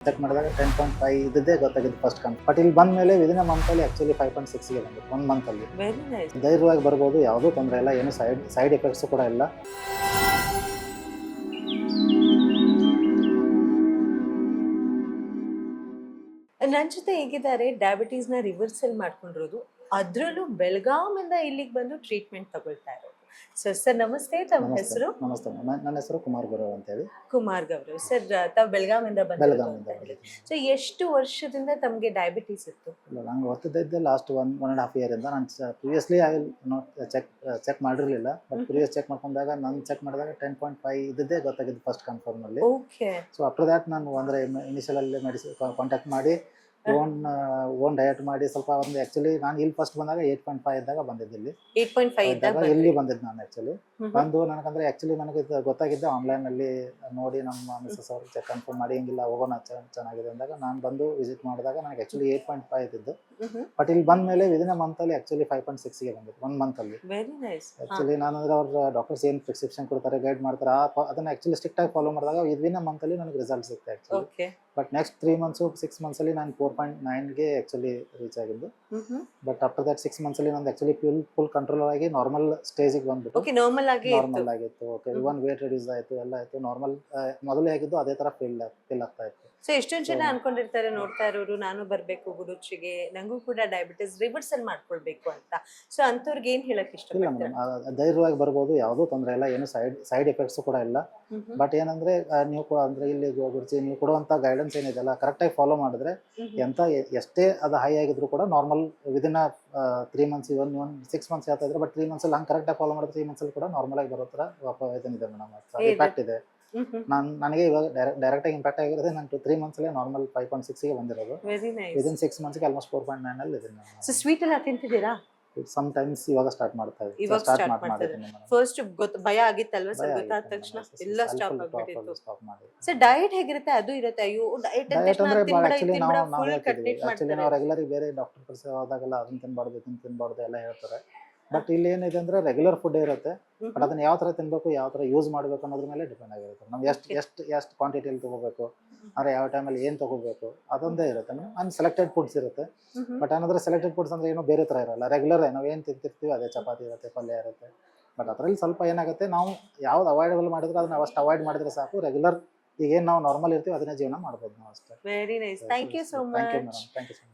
Check ಮಾಡಿದಾಗ 10.5 ಇದ್ದಿದ್ದೇ ಗೊತ್ತಾಗಿದ್ದು ಫಸ್ಟ್ ಕಂಪ್. ಬಟ್ ಇಲ್ಲಿ ಬಂದ ಮೇಲೆ ವಿದಿನ್ ಅ ಮಂತಲ್ಲಿ ಆ್ಯಕ್ಚುಲಿ 5.6ಗೆ ಬಂದಿತ್ತು 1 ಮಂತಲ್ಲಿ. Very nice. ಧೈರ್ಯವಾಗಿ ಬರ್ಬೋದು, ಯಾವುದೂ ತೊಂದರೆ ಇಲ್ಲ, ಏನು ಸೈಡ್ ಎಫೆಕ್ಟ್ಸು ಕೂಡ ಇಲ್ಲ. ನನ್ನ ಜೊತೆ ಹೇಗಿದ್ದಾರೆ ಡಯಾಬಿಟೀಸ್ನ ರಿವರ್ಸಲ್ ಮಾಡ್ಕೊಂಡಿರೋದು, ಅದರಲ್ಲೂ ಬೆಳಗಾವಿಂದ ಇಲ್ಲಿಗೆ ಬಂದು ಟ್ರೀಟ್ಮೆಂಟ್ ತಗೊಳ್ತಾ ಇರೋದು. ಸರ್ ನಮಸ್ತೆ, ತಮ್ಮ ಹೆಸರು? ನಮಸ್ತೆ, ನನ್ನ ಹೆಸರು ಕುಮಾರ್ ಗುರವ್ ಅಂತೇಳಿ. ಕುಮಾರ್ ಗೌರವ್ ಸರ್, ತಾವು ಬೆಳಗಾವಿಂದ ಬಂದಿರೋದು ಅಂತ ಹೇಳಿ. ಬೆಳಗಾವಿಂದ. ಸೊ ಎಷ್ಟು ವರ್ಷದಿಂದ ತಮಗೆ ಡಯಾಬಿಟೀಸ್ ಇತ್ತು? ಇಲ್ಲ, ನಂಗೆ ಗೊತ್ತಿದ್ದೆ ಲಾಸ್ಟ್ 1.5 ಇಯರಿಂದ. ನಾನು previously I will not check ಮಾಡಿರಲಿಲ್ಲ. ಬಟ್ ಪ್ರಿವಿಯಸ್ ಚೆಕ್ ಮಾಡ್ಕೊಂಡಾಗ ನಾನು ಚೆಕ್ ಮಾಡಿದಾಗ 10.5 ಇದ್ದಿದ್ದೇ ಗೊತ್ತಾಗಿದ್ದು ಫಸ್ಟ್ ಕನ್ಫರ್ಮಲ್ಲಿ. ಓಕೆ. ಸೊ ಆಫ್ಟರ್ ದ್ಯಾಟ್ ನಾನು ಅಂದರೆ ಇನಿಷಿಯಲಲ್ಲಿ ಕಾಂಟ್ಯಾಕ್ಟ್ ಮಾಡಿ ಓನ್ ಡಯಟ್ ಮಾಡಿ ಸ್ವಲ್ಪ ಒಂದು ಆ್ಯಕ್ಚುಲಿ ನಾನು ಇಲ್ಲಿ ಫಸ್ಟ್ ಬಂದಾಗ 8.5 ಇದ್ದಾಗ ಬಂದಿದ್ದು. ಇಲ್ಲಿ 8.5 ಇದ್ದಾಗ ಇಲ್ಲಿ ಬಂದಿದ್ದು ನಾನು ಆ್ಯಕ್ಚುಲಿ ಬಂದು ನನಗಂದ್ರೆ ಆ್ಯಕ್ಚುಲಿ ನನಗೆ ಗೊತ್ತಾಗಿದ್ದೆ ಆನ್ಲೈನಲ್ಲಿ ನೋಡಿ ನಮ್ಮ ಮಿಸಸ್ ಅವರು ಚೆಕ್ ಕನ್ಫರ್ಮ್ ಮಾಡಿ ಹಿಂಗಿಲ್ಲ ಹೋಗೋಣ ಚೆನ್ನಾಗಿದೆ ಅಂದಾಗ ನಾನು ಬಂದು ವಿಸಿಟ್ ಮಾಡಿದಾಗ ನನಗೆ ಆ್ಯಕ್ಚುಲಿ 8.5 ಇದ್ದಿದ್ದು. ಬಟ್ ಇಲ್ಲಿ ಬಂದ ಮೇಲೆ ವಿದಿನ್ ಅ ಮಂತಲ್ಲಿ ಆ್ಯಕ್ಚುಲಿ 5.6ಗೆ ಬಂದಿತ್ತು 1 ಮಂತಲ್ಲಿ. Very nice. ಆ್ಯಕ್ಚುಲಿ ನಾನು ಅಂದರೆ ಅವ್ರ ಡಾಕ್ಟರ್ಸ್ ಏನು ಪ್ರಿಸ್ಕ್ರಿಪ್ಷನ್ ಕೊಡ್ತಾರೆ, ಗೈಡ್ ಮಾಡ್ತಾರೆ, ಅದನ್ನು ಆ್ಯಕ್ಚುಲಿ ಸ್ಟ್ರಿಕ್ಟಾಗಿ ಫಾಲೋ ಮಾಡಿದಾಗ ವಿದಿನ್ ಅ ಮಂತಲ್ಲಿ ನನಗೆ ರಿಸಲ್ಟ್ ಸಿಗುತ್ತೆ actually. Okay. But next 3 months 6 ಮಂತ್ಸಲ್ಲಿ ನಾನು 4.9ಗೆ ಆ್ಯಕ್ಚುಲಿ ರೀಚ್ ಆಗಿದ್ದು. ಬಟ್ ಆಫ್ಟರ್ ದಟ್ 6 ಮಂತ್ಸಲ್ಲಿ ನಂದು ಆ್ಯಕ್ಚುಲಿ ಫುಲ್ ಕಂಟ್ರೋಲ್ ಆಗಿ ನಾರ್ಮಲ್ ಸ್ಟೇಜಿಗೆ ಬಂದ್ಬಿಟ್ಟು ಓಕೆ, ನಾರ್ಮಲ್ ಆಗಿತ್ತು. ಓಕೆ, ಇವನ್ ವೇಟ್ ರಿಡ್ಯೂಸ್ ಆಯಿತು, ಎಲ್ಲ ಆಯಿತು. ನಾರ್ಮಲ್ ಮೊದಲೇ ಆಗಿದ್ದು ಅದೇ ಥರ ಫೀಲ್ ಆಗ್ತಾ ಇತ್ತು. ಸೊ ಎಷ್ಟೊಂದು ಜನ ಅನ್ಕೊಂಡಿರ್ತಾರೆ ನೋಡ್ತಾ ಇರೋರು, ನಾನು ಬರಬೇಕು ಗುರುಚಿಗೆ, ನಂಗೂ ಕೂಡ ಡಯಾಬಿಟಿಸ್ ರಿವರ್ಸಲ್ ಮಾಡ್ಕೊಳ್ಬೇಕು ಅಂತ. ಸೊ ಅಂಥವ್ರಿಗೆ ಏನು ಹೇಳಕ್ ಇಲ್ಲ ಇಷ್ಟಪಡ್ತಾರೆ? ಮೇಡಮ್, ಧೈರ್ಯವಾಗಿ ಬರ್ಬೋದು, ಯಾವುದೂ ತೊಂದರೆ ಇಲ್ಲ, ಏನು ಸೈಡ್ ಎಫೆಕ್ಟ್ಸು ಕೂಡ ಇಲ್ಲ. ಬಟ್ ಏನಂದರೆ ನೀವು ಕೂಡ ಅಂದರೆ ಇಲ್ಲಿ ಗುರುಚಿ ನೀವು ಕೊಡುವಂಥ ಗೈಡೆನ್ಸ್ ಏನಿದೆಲ್ಲ ಕರೆಕ್ಟಾಗಿ ಫಾಲೋ ಮಾಡಿದ್ರೆ ಎಷ್ಟೇ ಅದು ಹೈ ಆಗಿದ್ರು ಕೂಡ ನಾರ್ಮಲ್ ವಿದಿನ್ 3 ಮಂತ್ಸ್, ಇವನ್ 6 ಮಂತ್ಸ್ ಹೇಳ್ತಾ ಇದ್ರೆ. ಬಟ್ 3 ಮಂತ್ಸಲ್ಲಿ ಹಂಗೆ ಕರೆಕ್ಟಾಗಿ ಫಾಲೋ ಮಾಡಿದ್ರೆ 3 ಮಂತ್ಸಲ್ಲಿ ಕೂಡ ನಾರ್ಮಲ್ ಆಗಿ ಬರೋ ಥರ ಇದನ್ನಿದೆ ಮೇಡಮ್, ಇಂಪ್ಯಾಕ್ಟ್ ಇದೆ. ನನಗೆ ಇವಾಗ ಡೈರೆಕ್ಟಾಗಿ ಇಂಪ್ಯಾಕ್ಟ್ ಆಗಿರೋದೇ ನಾನು 3 ಮಂತ್ಸಲ್ಲೇ ನಾರ್ಮಲ್ 5.6ಗೆ ಬಂದಿರೋದು. Very nice. ವಿದಿನ್ 6 ಮಂತ್ಸ್ಗೆ ಆಲ್ಮೋಸ್ಟ್ 4.9 ಇದೀನಿ. ಸೊ ಸ್ವೀಟ್ ಎಲ್ಲ ತಿಂತಿದ್ದೀರಾ? ಸಮ್ ಟೈಮ್ಸ್ ಇವಾಗ ಸ್ಟಾರ್ಟ್ ಮಾಡ್ತಾ ಇದ್ದೀನಿ. ಇವಾಗ ಸ್ಟಾರ್ಟ್ ಮಾಡಿದ್ದೀನಿ ಮೇಡಮ್. ಫಸ್ಟ್ ಭಯ ಆಗಿತ್ತಲ್ವಾ ಸರ್? ಗೊತ್ತಾದ ತಕ್ಷಣ ಎಲ್ಲ ಸ್ಟಾಪ್ ಆಗ್ಬಿಟ್ಟಿತ್ತು. ಸ್ಟಾಪ್ ಮಾಡಿ. ಸೊ ಡಯಟ್ ಹೇಗಿರುತ್ತೆ? ಅದು ಇರುತ್ತೆ. ಅಯ್ಯೋ ಡಯಟ್ ಅಂತ ಡಯಟ್ ಅಂದ್ರೆ ತಿನ್ಬೇಡ, ಆಕ್ಚುಲಿ ತಿನ್ಬೇಡ, ನಾವು ಫುಲ್ ಹೇಳ್ತಿದ್ವಿ. ಕಟ್ ಆಕ್ಚುಲಿ ನಾವು ರೆಗ್ಯುಲರ್ ಬೇರೆ ಡಾಕ್ಟರ್ ಕಡೆ ಹೋದಾಗೆಲ್ಲ ಅದನ್ನ ತಿನ್ಬಾರ್ದು ಇದನ್ನ ತಿನ್ಬಾರ್ದು ಎಲ್ಲ ಹೇಳ್ತಾರೆ. ಬಟ್ ಇಲ್ಲಿ ಏನಿದೆ ಅಂದ್ರೆ ರೆಗ್ಯುಲರ್ ಫುಡ್ ಇರುತ್ತೆ. ಬಟ್ ಅದನ್ನ ಯಾವ ಥರ ತಿನ್ಬೇಕು, ಯಾವ ಥರ ಯೂಸ್ ಮಾಡಬೇಕು ಅನ್ನೋದ್ರ ಮೇಲೆ ಡಿಪೆಂಡ್ ಆಗಿರುತ್ತೆ. ನಾವು ಎಷ್ಟು ಕ್ವಾಂಟಿಟಿಯಲ್ಲಿ ತೊಗೋಬೇಕು, ಅಂದರೆ ಯಾವ ಟೈಮಲ್ಲಿ ಏನು ತೊಗೋಬೇಕು ಅದೊಂದೇ ಇರುತ್ತೆ. ಸೆಲೆಕ್ಟೆಡ್ ಫುಡ್ಸ್ ಇರುತ್ತೆ. ಬಟ್ ಏನಂದ್ರೆ ಸೆಲೆಕ್ಟೆಡ್ ಫುಡ್ಸ್ ಅಂದರೆ ಏನೋ ಬೇರೆ ಥರ ಇರಲ್ಲ. ರೆಗ್ಯುಲರ್ ನಾವು ಏನು ತಿಂತಿರ್ತೀವಿ ಅದೇ ಚಪಾತಿ ಇರುತ್ತೆ, ಪಲ್ಯ ಇರುತ್ತೆ. ಬಟ್ ಅದರಲ್ಲಿ ಸ್ವಲ್ಪ ಏನಾಗುತ್ತೆ, ನಾವು ಯಾವ್ದು ಅವಾಯ್ಡಬಲ್ ಮಾಡಿದ್ರೆ ಅದನ್ನ ಅಷ್ಟು ಅವಾಯ್ಡ್ ಮಾಡಿದ್ರೆ ಸಾಕು. ರೆಗ್ಯುಲರ್ ಈಗೇನು ನಾವು ನಾರ್ಮಲ್ ಇರ್ತೀವಿ ಅದನ್ನೇ ಜೀವನ ಮಾಡ್ಬೋದು ನಾವು ಅಷ್ಟೇ. Very nice. Thank you so thank you much. Madam, thank you so much.